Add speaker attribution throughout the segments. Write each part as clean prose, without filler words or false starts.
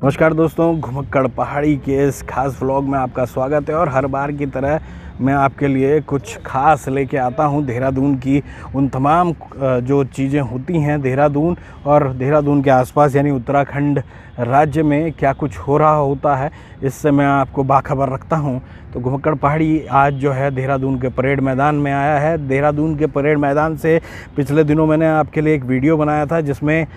Speaker 1: नमस्कार दोस्तों, घुमक्कड़ पहाड़ी के इस खास व्लॉग में आपका स्वागत है। और हर बार की तरह मैं आपके लिए कुछ खास लेके आता हूं देहरादून की उन तमाम जो चीज़ें होती हैं देहरादून और देहरादून के आसपास यानी उत्तराखंड राज्य में क्या कुछ हो रहा होता है, इससे मैं आपको बाखबर रखता हूं। तो घुमक्कड़ पहाड़ी आज जो है देहरादून के परेड मैदान में आया है। देहरादून के परेड मैदान से पिछले दिनों मैंने आपके लिए एक वीडियो बनाया था जिसमें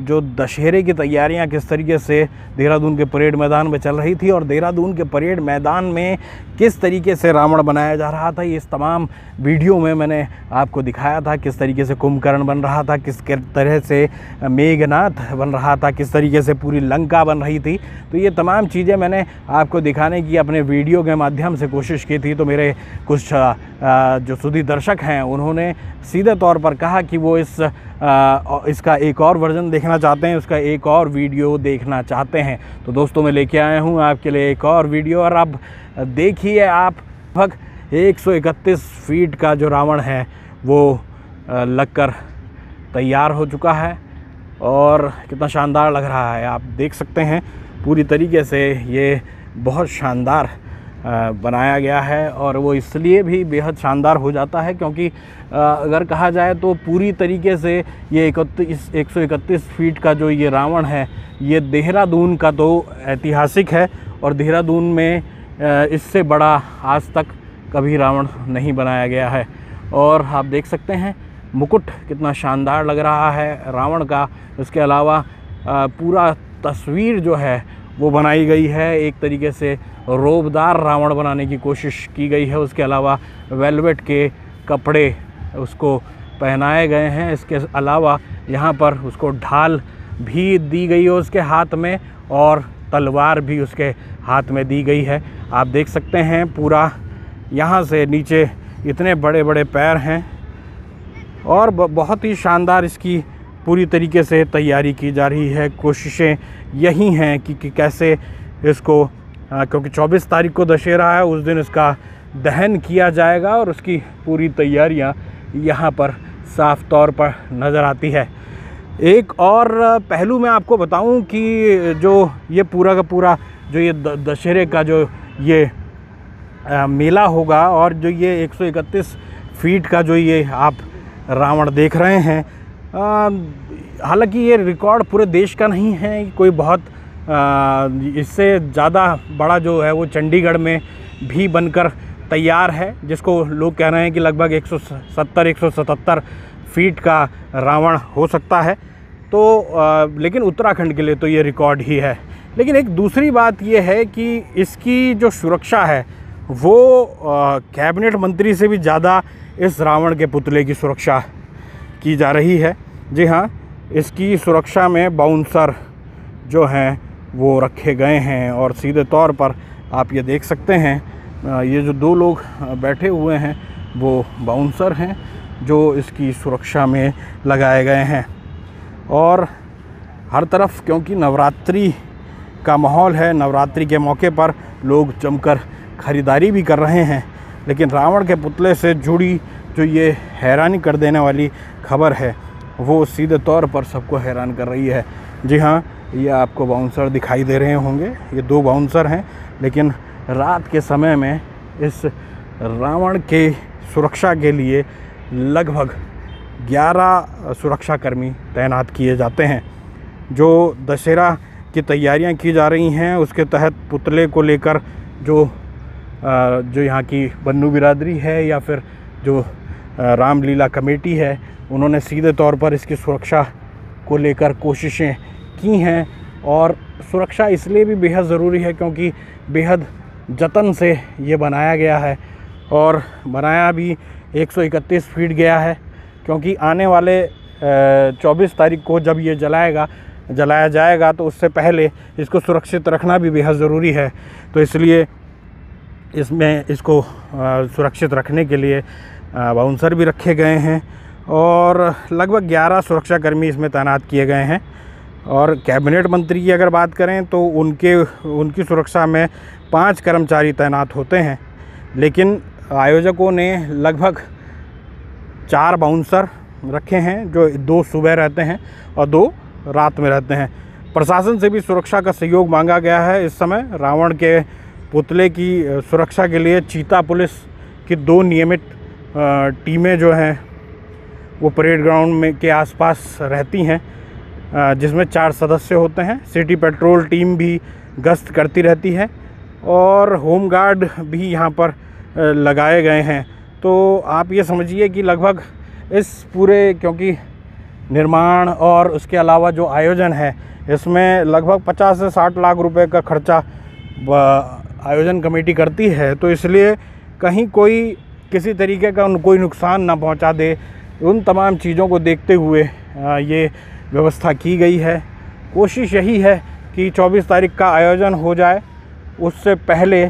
Speaker 1: जो दशहरे की तैयारियां किस तरीके से देहरादून के परेड मैदान में चल रही थी और देहरादून के परेड मैदान में किस तरीके से रावण बनाया जा रहा था, इस तमाम वीडियो में मैंने आपको दिखाया था। किस तरीके से कुंभकर्ण बन रहा था, किस तरह से मेघनाथ बन रहा था, किस तरीके से पूरी लंका बन रही थी। तो ये तमाम चीज़ें मैंने आपको दिखाने की अपने वीडियो के माध्यम से कोशिश की थी। तो मेरे कुछ जो सुधी दर्शक हैं उन्होंने सीधे तौर पर कहा कि वो इसका एक और वर्जन देखना चाहते हैं, उसका एक और वीडियो देखना चाहते हैं। तो दोस्तों, मैं लेके आया हूँ आपके लिए एक और वीडियो। और अब देखिए, आप लगभग 131 फीट का जो रावण है वो लगकर तैयार हो चुका है और कितना शानदार लग रहा है। आप देख सकते हैं पूरी तरीके से ये बहुत शानदार बनाया गया है। और वो इसलिए भी बेहद शानदार हो जाता है क्योंकि अगर कहा जाए तो पूरी तरीके से ये 131 फीट का जो ये रावण है ये देहरादून का तो ऐतिहासिक है और देहरादून में इससे बड़ा आज तक कभी रावण नहीं बनाया गया है। और आप देख सकते हैं मुकुट कितना शानदार लग रहा है रावण का। इसके अलावा पूरा तस्वीर जो है वो बनाई गई है, एक तरीके से रोबदार रावण बनाने की कोशिश की गई है। उसके अलावा वेलवेट के कपड़े उसको पहनाए गए हैं। इसके अलावा यहाँ पर उसको ढाल भी दी गई है उसके हाथ में और तलवार भी उसके हाथ में दी गई है। आप देख सकते हैं पूरा यहाँ से नीचे इतने बड़े बड़े पैर हैं और बहुत ही शानदार इसकी पूरी तरीके से तैयारी की जा रही है। कोशिशें यही हैं कि कैसे इसको क्योंकि 24 तारीख को दशहरा है, उस दिन इसका दहन किया जाएगा और उसकी पूरी तैयारियां यहाँ पर साफ तौर पर नज़र आती है। एक और पहलू मैं आपको बताऊं कि जो ये पूरा का पूरा जो ये दशहरे का जो ये मेला होगा और जो ये 131 फीट का जो ये आप रावण देख रहे हैं, हालांकि ये रिकॉर्ड पूरे देश का नहीं है, कोई बहुत इससे ज़्यादा बड़ा जो है वो चंडीगढ़ में भी बनकर तैयार है, जिसको लोग कह रहे हैं कि लगभग 170-177 फीट का रावण हो सकता है। तो लेकिन उत्तराखंड के लिए तो ये रिकॉर्ड ही है। लेकिन एक दूसरी बात ये है कि इसकी जो सुरक्षा है वो कैबिनेट मंत्री से भी ज़्यादा इस रावण के पुतले की सुरक्षा की जा रही है। जी हाँ, इसकी सुरक्षा में बाउंसर जो हैं वो रखे गए हैं और सीधे तौर पर आप ये देख सकते हैं ये जो दो लोग बैठे हुए हैं वो बाउंसर हैं जो इसकी सुरक्षा में लगाए गए हैं। और हर तरफ क्योंकि नवरात्रि का माहौल है, नवरात्रि के मौके पर लोग जमकर ख़रीदारी भी कर रहे हैं। लेकिन रावण के पुतले से जुड़ी जो ये हैरानी कर देने वाली खबर है वो सीधे तौर पर सबको हैरान कर रही है। जी हाँ, ये आपको बाउंसर दिखाई दे रहे होंगे, ये दो बाउंसर हैं। लेकिन रात के समय में इस रावण के सुरक्षा के लिए लगभग 11 सुरक्षाकर्मी तैनात किए जाते हैं। जो दशहरा की तैयारियां की जा रही हैं उसके तहत पुतले को लेकर जो यहाँ की बन्नू बिरादरी है या फिर जो रामलीला कमेटी है, उन्होंने सीधे तौर पर इसकी सुरक्षा को लेकर कोशिशें की हैं। और सुरक्षा इसलिए भी बेहद ज़रूरी है क्योंकि बेहद जतन से ये बनाया गया है और बनाया भी 131 फीट गया है क्योंकि आने वाले 24 तारीख को जब ये जलाया जाएगा तो उससे पहले इसको सुरक्षित रखना भी बेहद ज़रूरी है। तो इसलिए इसमें इसको सुरक्षित रखने के लिए बाउंसर भी रखे गए हैं और लगभग 11 सुरक्षाकर्मी इसमें तैनात किए गए हैं। और कैबिनेट मंत्री की अगर बात करें तो उनकी सुरक्षा में 5 कर्मचारी तैनात होते हैं। लेकिन आयोजकों ने लगभग 4 बाउंसर रखे हैं जो 2 सुबह रहते हैं और 2 रात में रहते हैं। प्रशासन से भी सुरक्षा का सहयोग मांगा गया है। इस समय रावण के पुतले की सुरक्षा के लिए चीता पुलिस की 2 नियमित टीमें जो हैं वो परेड ग्राउंड में के आसपास रहती हैं, जिसमें 4 सदस्य होते हैं। सिटी पेट्रोल टीम भी गश्त करती रहती है और होम गार्ड भी यहाँ पर लगाए गए हैं। तो आप ये समझिए कि लगभग इस पूरे, क्योंकि निर्माण और उसके अलावा जो आयोजन है, इसमें लगभग 50 से 60 लाख रुपए का खर्चा आयोजन कमेटी करती है। तो इसलिए कहीं कोई किसी तरीके का कोई नुकसान ना पहुंचा दे, उन तमाम चीज़ों को देखते हुए ये व्यवस्था की गई है। कोशिश यही है कि 24 तारीख का आयोजन हो जाए, उससे पहले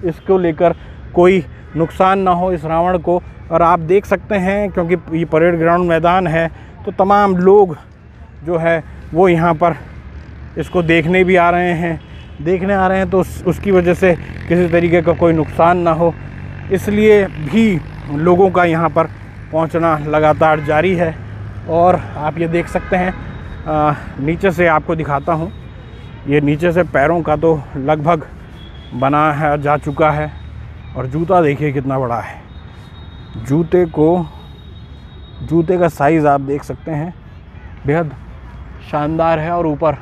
Speaker 1: इसको लेकर कोई नुकसान ना हो इस रावण को। और आप देख सकते हैं, क्योंकि ये परेड ग्राउंड मैदान है, तो तमाम लोग जो है वो यहाँ पर इसको देखने भी आ रहे हैं, तो उसकी वजह से किसी तरीके का कोई नुकसान ना हो, इसलिए भी लोगों का यहाँ पर पहुँचना लगातार जारी है। और आप ये देख सकते हैं, नीचे से आपको दिखाता हूँ, ये नीचे से पैरों का तो लगभग बना है, जा चुका है। और जूता देखिए कितना बड़ा है, जूते का साइज़ आप देख सकते हैं, बेहद शानदार है। और ऊपर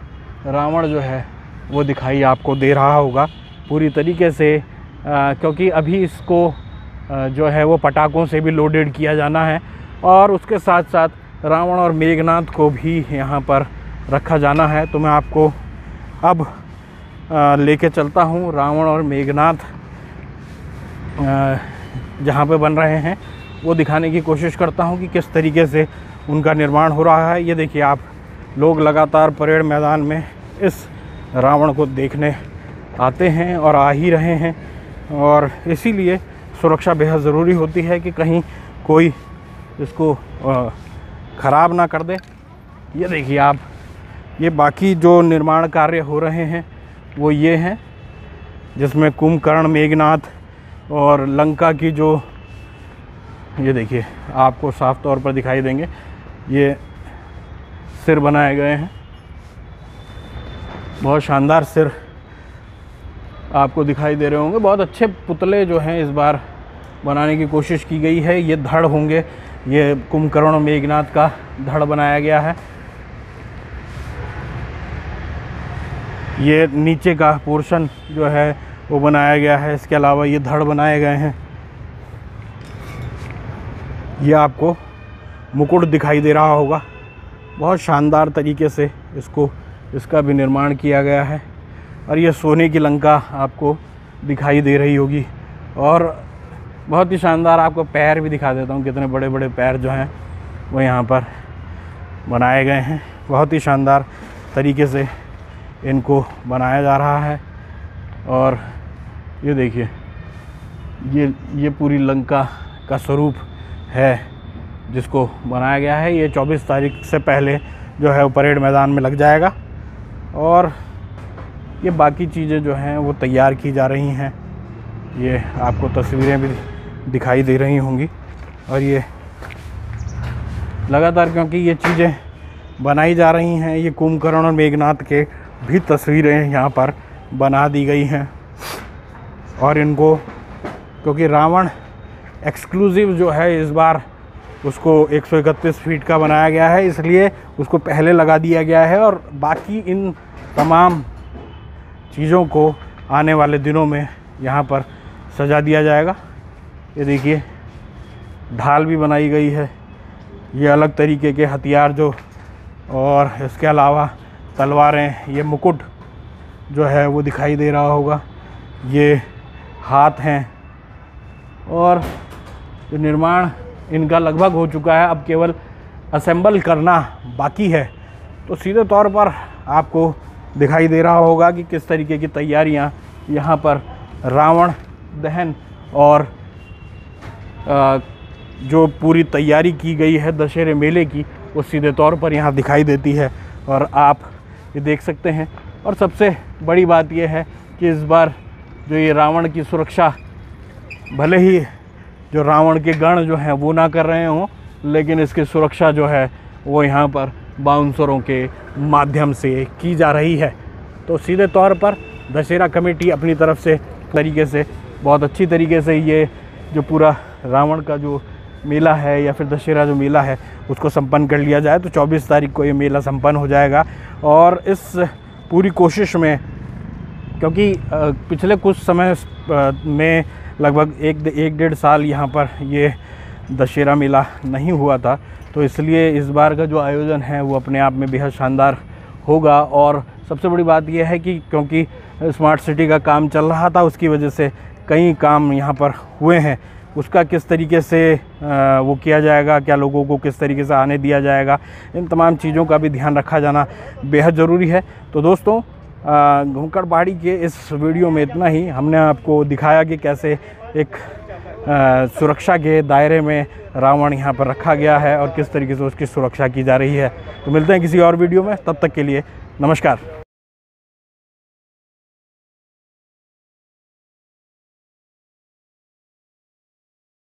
Speaker 1: रावण जो है वो दिखाई आपको दे रहा होगा पूरी तरीके से, क्योंकि अभी इसको जो है वो पटाखों से भी लोडेड किया जाना है और उसके साथ साथ रावण और मेघनाथ को भी यहाँ पर रखा जाना है। तो मैं आपको अब लेके चलता हूँ रावण और मेघनाथ जहाँ पे बन रहे हैं, वो दिखाने की कोशिश करता हूँ कि किस तरीके से उनका निर्माण हो रहा है। ये देखिए आप, लोग लगातार परेड मैदान में इस रावण को देखने आते हैं और आ ही रहे हैं, और इसीलिए सुरक्षा बेहद ज़रूरी होती है कि कहीं कोई इसको ख़राब ना कर दे। ये देखिए आप, ये बाकी जो निर्माण कार्य हो रहे हैं वो ये हैं, जिसमें कुंभकर्ण, मेघनाथ और लंका की जो, ये देखिए आपको साफ तौर पर दिखाई देंगे, ये सिर बनाए गए हैं। बहुत शानदार सिर आपको दिखाई दे रहे होंगे। बहुत अच्छे पुतले जो हैं इस बार बनाने की कोशिश की गई है। ये धड़ होंगे, ये कुंभकर्ण और मेघनाथ का धड़ बनाया गया है। ये नीचे का पोर्शन जो है वो बनाया गया है, इसके अलावा ये धड़ बनाए गए हैं। ये आपको मुकुट दिखाई दे रहा होगा, बहुत शानदार तरीके से इसका भी निर्माण किया गया है। और ये सोने की लंका आपको दिखाई दे रही होगी। और बहुत ही शानदार आपको पैर भी दिखा देता हूँ, कितने बड़े बड़े पैर जो हैं वो यहाँ पर बनाए गए हैं। बहुत ही शानदार तरीके से इनको बनाया जा रहा है। और ये देखिए, ये पूरी लंका का स्वरूप है जिसको बनाया गया है। ये 24 तारीख से पहले जो है वो परेड मैदान में लग जाएगा। और ये बाकी चीज़ें जो हैं वो तैयार की जा रही हैं। ये आपको तस्वीरें भी दिखाई दे रही होंगी। और ये लगातार, क्योंकि ये चीज़ें बनाई जा रही हैं, ये कुंभकर्ण और मेघनाथ के भी तस्वीरें यहाँ पर बना दी गई हैं। और इनको, क्योंकि रावण एक्सक्लूसिव जो है इस बार उसको 131 फीट का बनाया गया है, इसलिए उसको पहले लगा दिया गया है। और बाकी इन तमाम चीज़ों को आने वाले दिनों में यहाँ पर सजा दिया जाएगा। ये देखिए, ढाल भी बनाई गई है, ये अलग तरीके के हथियार जो, और इसके अलावा तलवारें, ये मुकुट जो है वो दिखाई दे रहा होगा, ये हाथ हैं। और जो निर्माण इनका लगभग हो चुका है, अब केवल असेंबल करना बाकी है। तो सीधे तौर पर आपको दिखाई दे रहा होगा कि किस तरीके की तैयारियां यहाँ पर रावण दहन और जो पूरी तैयारी की गई है दशहरे मेले की, वो सीधे तौर पर यहाँ दिखाई देती है और आप ये देख सकते हैं। और सबसे बड़ी बात यह है कि इस बार जो ये रावण की सुरक्षा, भले ही जो रावण के गण जो हैं वो ना कर रहे हों, लेकिन इसकी सुरक्षा जो है वो यहाँ पर बाउंसरों के माध्यम से की जा रही है। तो सीधे तौर पर दशहरा कमेटी अपनी तरफ से बहुत अच्छी तरीके से ये जो पूरा रावण का जो मेला है या फिर दशहरा जो मेला है उसको संपन्न कर लिया जाए। तो 24 तारीख को ये मेला संपन्न हो जाएगा और इस पूरी कोशिश में, क्योंकि पिछले कुछ समय में लगभग एक डेढ़ साल यहाँ पर ये दशहरा मेला नहीं हुआ था, तो इसलिए इस बार का जो आयोजन है वो अपने आप में बेहद शानदार होगा। और सबसे बड़ी बात यह है कि क्योंकि स्मार्ट सिटी का काम चल रहा था, उसकी वजह से कई काम यहाँ पर हुए हैं, उसका किस तरीके से वो किया जाएगा, क्या लोगों को किस तरीके से आने दिया जाएगा, इन तमाम चीज़ों का भी ध्यान रखा जाना बेहद ज़रूरी है। तो दोस्तों, घुंकड़ पहाड़ी के इस वीडियो में इतना ही। हमने आपको दिखाया कि कैसे एक सुरक्षा के दायरे में रावण यहाँ पर रखा गया है और किस तरीके से उसकी सुरक्षा की जा रही है। तो मिलते हैं किसी और वीडियो में, तब तक के लिए नमस्कार।